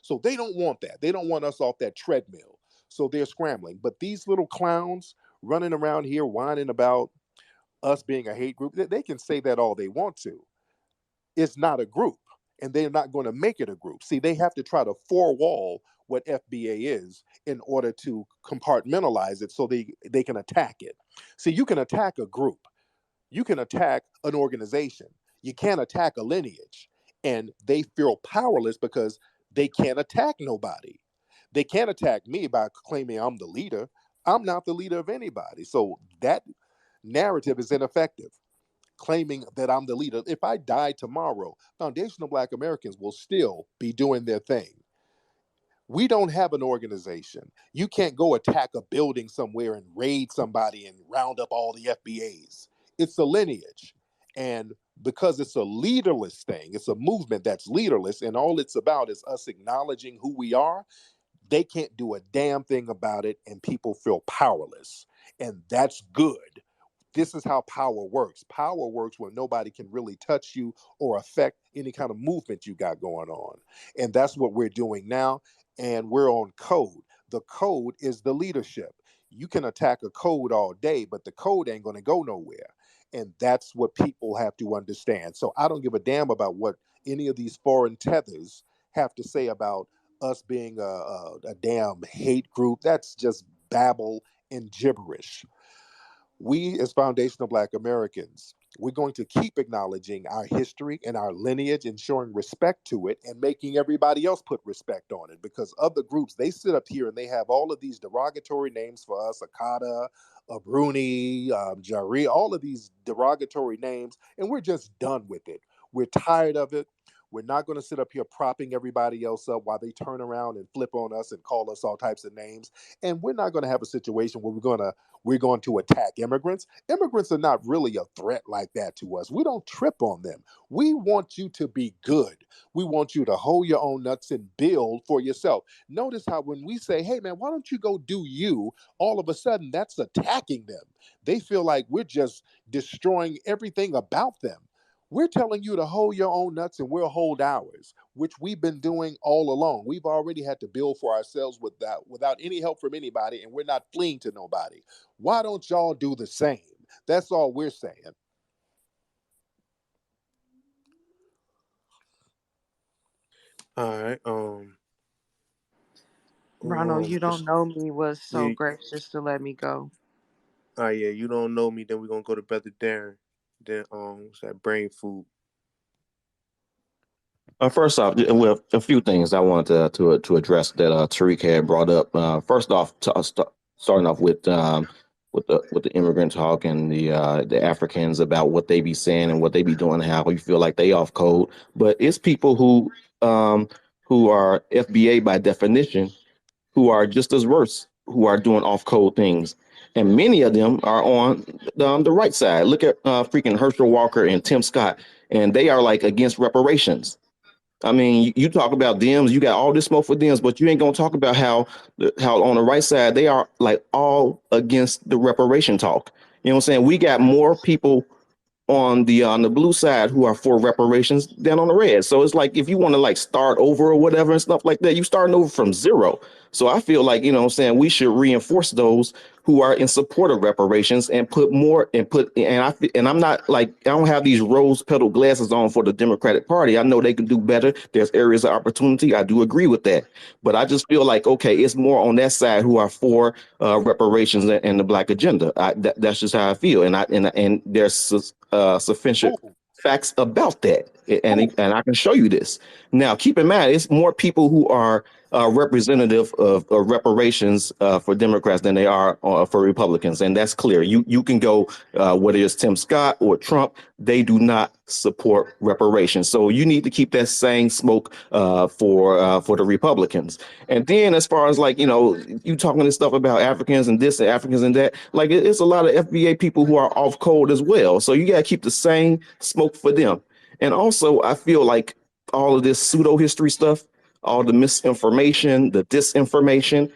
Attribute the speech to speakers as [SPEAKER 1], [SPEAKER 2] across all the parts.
[SPEAKER 1] So they don't want that. They don't want us off that treadmill. So they're scrambling. But these little clowns running around here whining about us being a hate group, they can say that all they want to. It's not a group, and they're not going to make it a group. See, they have to try to four-wall what FBA is in order to compartmentalize it so they can attack it. See, you can attack a group, you can attack an organization, you can't attack a lineage. And they feel powerless because they can't attack nobody. They can't attack me by claiming I'm the leader. I'm not the leader of anybody. So that narrative is ineffective, claiming that I'm the leader. If I die tomorrow, foundational Black Americans will still be doing their thing. We don't have an organization. You can't go attack a building somewhere and raid somebody and round up all the FBAs. It's a lineage. And because it's a leaderless thing, it's a movement that's leaderless, and all it's about is us acknowledging who we are. They can't do a damn thing about it, and people feel powerless. And that's good. This is how power works. Power works when nobody can really touch you or affect any kind of movement you got going on. And that's what we're doing now. And we're on code. The code is the leadership. You can attack a code all day, but the code ain't going to go nowhere. And that's what people have to understand. So I don't give a damn about what any of these foreign tethers have to say about us being a damn hate group. That's just babble and gibberish. We, as foundational Black Americans, we're going to keep acknowledging our history and our lineage and showing respect to it and making everybody else put respect on it, because other groups, they sit up here and they have all of these derogatory names for us, Akata, Bruni, Jari, all of these derogatory names, and we're just done with it. We're tired of it. We're not going to sit up here propping everybody else up while they turn around and flip on us and call us all types of names. And we're not going to have a situation where we're going to attack immigrants. Immigrants are not really a threat like that to us. We don't trip on them. We want you to be good. We want you to hold your own nuts and build for yourself. Notice how when we say, hey man, why don't you go do you? All of a sudden that's attacking them. They feel like we're just destroying everything about them. We're telling you to hold your own nuts and we'll hold ours, which we've been doing all along. We've already had to build for ourselves without any help from anybody, and we're not fleeing to nobody. Why don't y'all do the same? That's all we're saying.
[SPEAKER 2] All right.
[SPEAKER 3] Ronald, you don't know me was so
[SPEAKER 2] yeah.
[SPEAKER 3] gracious to let me go.
[SPEAKER 2] Yeah. You don't know me. Then we're gonna go to Brother Darren. Then what's that? Brain food.
[SPEAKER 4] First off, well, a few things I wanted to address that Tariq had brought up. First off, starting off with the immigrant talk and the Africans about what they be saying and what they be doing, how you feel like they off code, but it's people who are FBA by definition who are just as worse, who are doing off code things. And many of them are on the right side. Look at freaking Herschel Walker and Tim Scott, and they are like against reparations. I mean, you talk about Dems, you got all this smoke for Dems, but you ain't gonna talk about how on the right side they are like all against the reparation talk. You know what I'm saying? We got more people on the blue side who are for reparations than on the red. So it's like if you want to like start over or whatever and stuff like that, you starting over from zero. So I feel like, you know what I'm saying, we should reinforce those who are in support of reparations and and I'm not like I don't have these rose petal glasses on for the Democratic Party. I know they can do better. There's areas of opportunity. I do agree with that. But I just feel like, okay, it's more on that side who are for reparations and the Black agenda. That's just how I feel. And there's sufficient facts about that. And I can show you this. Now, keep in mind, it's more people who are representative of reparations for Democrats than they are for Republicans, and that's clear. You can go whether it's Tim Scott or Trump, they do not support reparations. So you need to keep that same smoke for the Republicans. And then as far as like you talking this stuff about Africans and this and Africans and that, like it's a lot of FBA people who are off code as well. So you gotta keep the same smoke for them. And also, I feel like all of this pseudo history stuff, all the misinformation, the disinformation,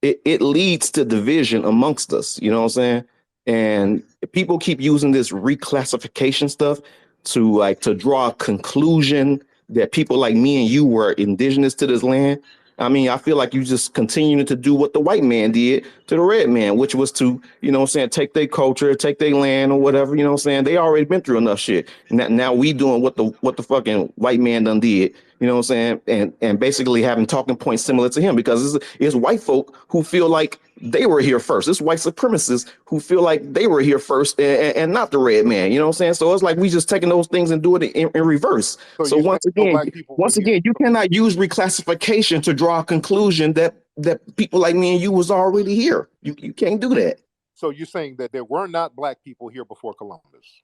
[SPEAKER 4] it leads to division amongst us. You know what I'm saying? And people keep using this reclassification stuff to draw a conclusion that people like me and you were indigenous to this land. I mean, I feel like you just continuing to do what the white man did to the red man, which was to, you know what I'm saying, take their culture, take their land or whatever, you know what I'm saying? They already been through enough shit. Now we doing what the fucking white man done did, you know what I'm saying? And basically having talking points similar to him because it's white folk who feel like they were here first. It's white supremacists who feel like they were here first and not the red man, you know what I'm saying? So it's like we just taking those things and doing it in reverse.
[SPEAKER 1] So
[SPEAKER 4] So
[SPEAKER 1] you're saying no black people were here.
[SPEAKER 4] you cannot use reclassification to draw a conclusion that people like me and you was already here. You can't do that.
[SPEAKER 1] So you're saying that there were not black people here before Columbus.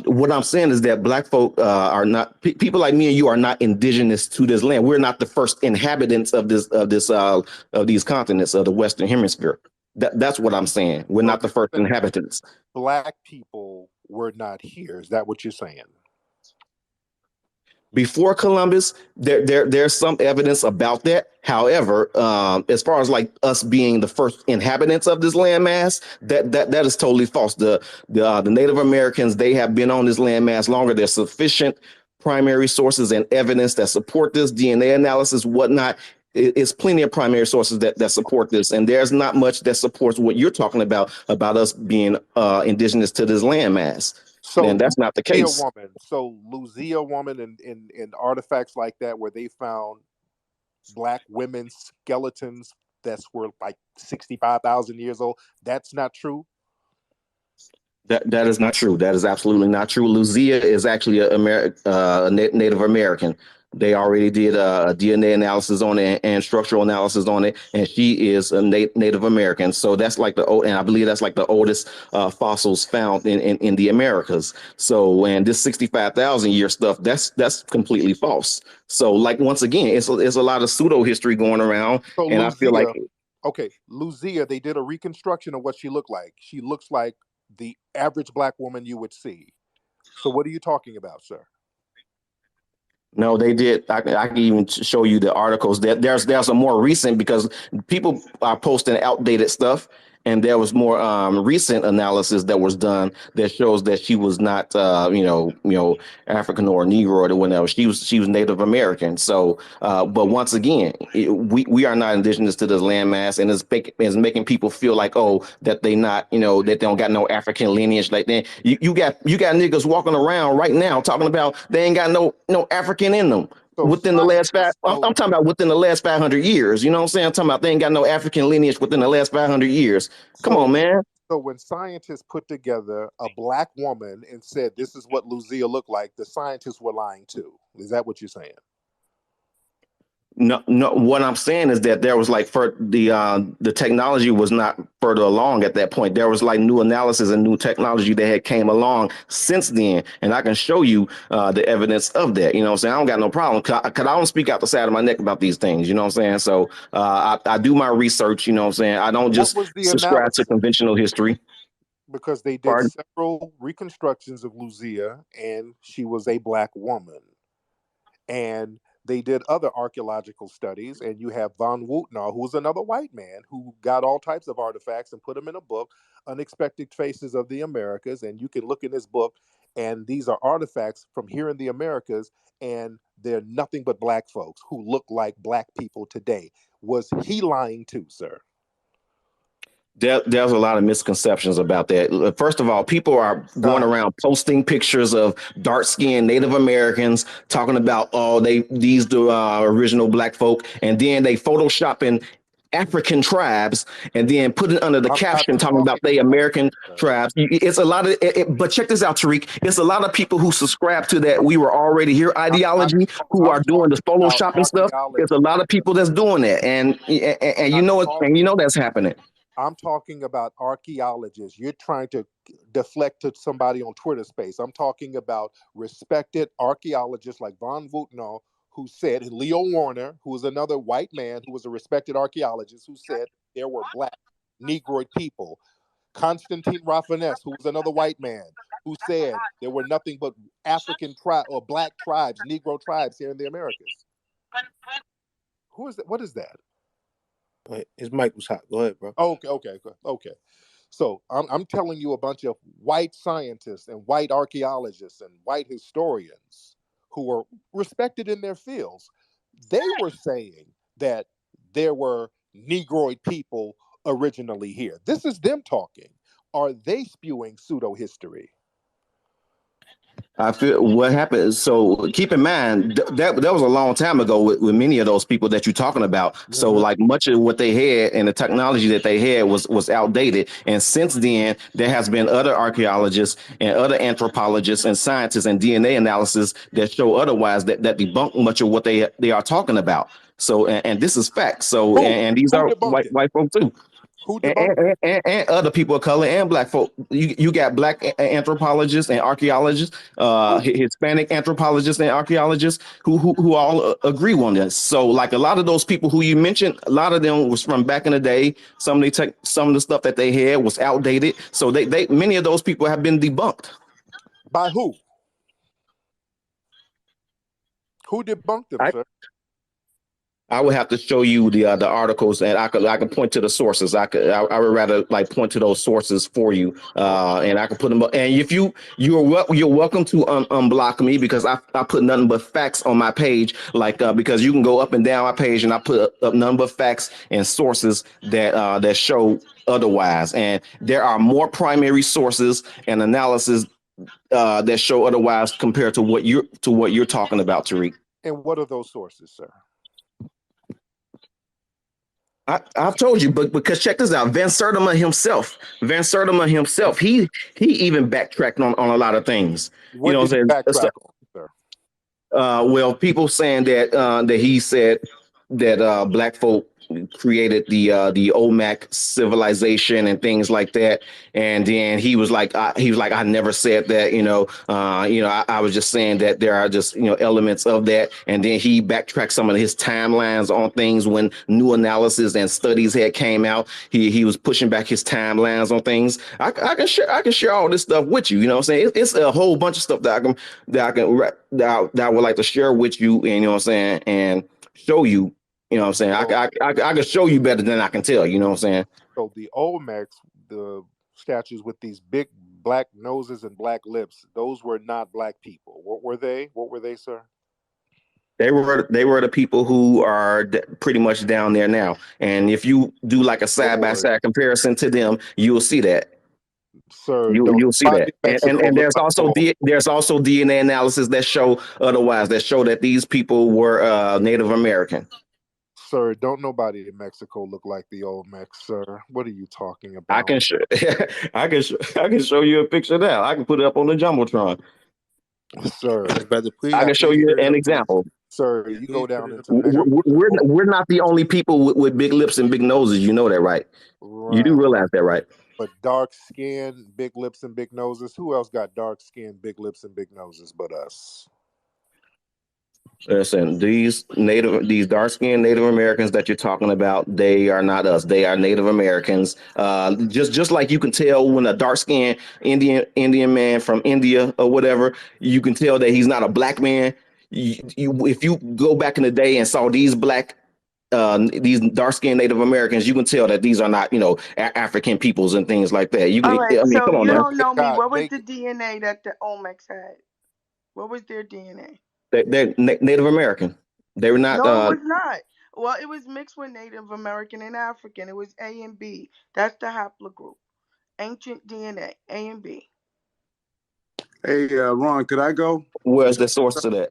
[SPEAKER 4] What I'm saying is that black folk are not people like me and you are not indigenous to this land. We're not the first inhabitants of these continents of the Western Hemisphere. That's what I'm saying. We're
[SPEAKER 1] So
[SPEAKER 4] not the first inhabitants.
[SPEAKER 1] black people were not here. Is that what you're saying?
[SPEAKER 4] Before Columbus, there's some evidence about that. However, as far as like us being the first inhabitants of this landmass, that is totally false. The Native Americans, they have been on this landmass longer. There's sufficient primary sources and evidence that support this DNA analysis, whatnot. It's plenty of primary sources that support this, and there's not much that supports what you're talking about us being indigenous to this landmass.
[SPEAKER 1] So
[SPEAKER 4] And that's not the case.
[SPEAKER 1] Lucia woman and artifacts like that where they found black women's skeletons that were like 65,000 years old. That's not true.
[SPEAKER 4] That is not true. That is absolutely not true. Lucia is actually a Native American. They already did a DNA analysis on it and structural analysis on it, and she is a Native American. So that's like and I believe that's like the oldest fossils found in the Americas. So, and this 65,000 year stuff, that's completely false. So, like once again, it's a lot of pseudo history going around,
[SPEAKER 1] So
[SPEAKER 4] and I feel like
[SPEAKER 1] Lucia, they did a reconstruction of what she looked like. She looks like the average black woman you would see. So what are you talking about, sir?
[SPEAKER 4] no, they did. I can even show you the articles. There's a more recent because people are posting outdated stuff, and there was more recent analysis that was done that shows that she was not African or Negro or whatever. She was Native American. So, but once again, we are not indigenous to this landmass, and it's making people feel like that they not that they don't got no African lineage like that. You got niggas walking around right now talking about they ain't got no African in them.
[SPEAKER 1] So
[SPEAKER 4] Within the last I'm
[SPEAKER 1] so
[SPEAKER 4] talking about within the last 500 years. You know what I'm saying? I'm talking about they ain't got no African lineage within the last 500 years. Come
[SPEAKER 1] so
[SPEAKER 4] on, man.
[SPEAKER 1] so when scientists put together a black woman and said this is what Lucia looked like, the scientists were lying too. Is that what you're saying?
[SPEAKER 4] No, no. What I'm saying is that there was like for the technology was not further along at that point. There was like new analysis and new technology that had came along since then, and I can show you the evidence of that. You know what I'm saying? I don't got no problem because I don't speak out the side of my neck about these things. You know what I'm saying? So I do my research. You know what I'm saying? I don't
[SPEAKER 1] What
[SPEAKER 4] just
[SPEAKER 1] was the
[SPEAKER 4] subscribe to
[SPEAKER 1] analysis?
[SPEAKER 4] conventional history.
[SPEAKER 1] Because they did
[SPEAKER 4] Pardon?
[SPEAKER 1] several reconstructions of Lucia, and she was a black woman. And they did other archaeological studies, and you have von Wutnow, who was another white man who got all types of artifacts and put them in a book, Unexpected Faces of the Americas. And you can look in this book, and these are artifacts from here in the Americas, and they're nothing but black folks who look like black people today. Was he lying too, sir?
[SPEAKER 4] There's a lot of misconceptions about that. First of all, people are going
[SPEAKER 1] God,
[SPEAKER 4] around posting pictures of dark-skinned Native Americans, talking about these the original black folk, and then they photoshopping African tribes, and then put it under the
[SPEAKER 1] I'm not
[SPEAKER 4] caption talking about
[SPEAKER 1] talking
[SPEAKER 4] they
[SPEAKER 1] about
[SPEAKER 4] American
[SPEAKER 1] that, sir.
[SPEAKER 4] tribes. It's a lot of, but check this out, Tariq. It's a lot of people who subscribe to that "we were already here"
[SPEAKER 1] I'm not.
[SPEAKER 4] ideology who
[SPEAKER 1] I'm
[SPEAKER 4] are doing the
[SPEAKER 1] talking about
[SPEAKER 4] photoshopping stuff. It's a
[SPEAKER 1] archaeology.
[SPEAKER 4] lot of people that's doing that, and
[SPEAKER 1] I'm
[SPEAKER 4] you
[SPEAKER 1] talking.
[SPEAKER 4] know that's happening.
[SPEAKER 1] I'm talking about archaeologists. You're trying to deflect to somebody on Twitter space. I'm talking about respected archaeologists like von Wutnow, who said, and Leo Warner, who was another white man who was a respected archaeologist, who said there were black Negroid people. Constantine Raphaness, who was another white man, who said there were nothing but African tribe or black tribes, Negro tribes here in the Americas. Who is that? What is that?
[SPEAKER 2] His mic was hot. Go ahead, bro.
[SPEAKER 1] Okay. So I'm telling you a bunch of white scientists and white archaeologists and white historians who were respected in their fields, they were saying that there were Negroid people originally here. This is them talking. Are they spewing pseudo history?
[SPEAKER 4] I feel what happened. So keep in mind that was a long time ago with many of those people that you're talking about. So
[SPEAKER 1] Mhm.
[SPEAKER 4] like much of what they had and the technology that they had was outdated. And since then, there has been other archaeologists and other anthropologists and scientists and DNA analysis that show otherwise that debunk much of what they are talking about. So and this is fact. So
[SPEAKER 1] Who?
[SPEAKER 4] and these
[SPEAKER 1] Who
[SPEAKER 4] are
[SPEAKER 1] debunked it?
[SPEAKER 4] white folk too.
[SPEAKER 1] Who
[SPEAKER 4] and,
[SPEAKER 1] debunked it?
[SPEAKER 4] and other people of color and black folk. You got black anthropologists and archaeologists,
[SPEAKER 1] Who?
[SPEAKER 4] Hispanic anthropologists and archaeologists who all agree on this. So like a lot of those people who you mentioned, a lot of them was from back in the day. Some of the stuff that they had was outdated. So they many of those people have been debunked.
[SPEAKER 1] By who? Who debunked them,
[SPEAKER 4] I
[SPEAKER 1] sir?
[SPEAKER 4] I would have to show you the articles, and I could point to the sources. I would rather like point to those sources for you, and I can put them up. And if you're welcome to unblock me because I put nothing but facts on my page, like because you can go up and down my page, and I put up nothing but facts and sources that show otherwise. And there are more primary sources and analysis that show otherwise compared to what you're talking about, Tariq.
[SPEAKER 1] And what are those sources, sir?
[SPEAKER 4] I've told you, but because check this out, Van Sertima himself, he even backtracked on a lot of things. You
[SPEAKER 1] What
[SPEAKER 4] know
[SPEAKER 1] did
[SPEAKER 4] what
[SPEAKER 1] he
[SPEAKER 4] I'm saying?
[SPEAKER 1] backtrack on, sir?
[SPEAKER 4] Well, people saying that he said that black folk created the Olmec civilization and things like that, and then he was like I never said that. I was just saying that there are just elements of that, and then he backtracked some of his timelines on things when new analysis and studies had came out. He was pushing back his timelines on things. I can share all this stuff with you. You know what I'm saying? It's a whole bunch of stuff that I would like to share with you, and you know what I'm saying, and show you. You know what I'm saying?
[SPEAKER 1] So,
[SPEAKER 4] I can show you better than I can tell. You know what I'm saying?
[SPEAKER 1] so the Olmecs, the statues with these big black noses and black lips, those were not black people. What were they? What were they, sir?
[SPEAKER 4] They were the people who are pretty much down there now. And if you do like a side by
[SPEAKER 1] Lord,
[SPEAKER 4] side comparison to them, you'll see that.
[SPEAKER 1] sir,
[SPEAKER 4] You
[SPEAKER 1] don't
[SPEAKER 4] you'll see
[SPEAKER 1] nobody
[SPEAKER 4] that.
[SPEAKER 1] in Mexico
[SPEAKER 4] And
[SPEAKER 1] look like the Olmecs.
[SPEAKER 4] there's also DNA analysis that show otherwise, that show that these people were Native American.
[SPEAKER 1] Sir, don't nobody in Mexico look like the Olmecs, sir. What are you talking
[SPEAKER 4] I
[SPEAKER 1] about?
[SPEAKER 4] can show I can show you a picture now. I can put it up on the jumbotron.
[SPEAKER 1] Sir,
[SPEAKER 2] Brother,
[SPEAKER 4] I can show
[SPEAKER 2] please
[SPEAKER 4] you
[SPEAKER 2] put it
[SPEAKER 4] an
[SPEAKER 2] up on.
[SPEAKER 4] example.
[SPEAKER 1] sir,
[SPEAKER 2] Yeah,
[SPEAKER 1] you go
[SPEAKER 2] please put
[SPEAKER 1] down
[SPEAKER 2] it up
[SPEAKER 1] into
[SPEAKER 2] on the
[SPEAKER 1] Mexico.
[SPEAKER 2] jumbotron.
[SPEAKER 4] We're not the only people with big lips and big noses. You know that, right? You do
[SPEAKER 1] Right.
[SPEAKER 4] realize that, right?
[SPEAKER 1] But dark skin, big lips, and big noses. Who else got dark skin, big lips, and big noses but us?
[SPEAKER 4] Listen, these dark skinned Native Americans that you're talking about, they are not us. They are Native Americans. Just like you can tell when a dark skinned Indian man from India or whatever, you can tell that he's not a black man. If you go back in the day and saw these dark skinned Native Americans, you can tell that these are not African peoples and things like that.
[SPEAKER 3] All right,
[SPEAKER 4] I mean,
[SPEAKER 3] so
[SPEAKER 4] come on
[SPEAKER 3] you
[SPEAKER 4] now.
[SPEAKER 3] don't know me. What was
[SPEAKER 1] They
[SPEAKER 3] the DNA that the Olmecs had? What was their DNA?
[SPEAKER 4] They're Native American. They were not.
[SPEAKER 3] No, it was not. Well, it was mixed with Native American and African. It was A and B. That's the haplogroup. Ancient DNA, A and B.
[SPEAKER 5] Hey, Ron, could I go?
[SPEAKER 4] Where's
[SPEAKER 5] Since
[SPEAKER 4] the source of that?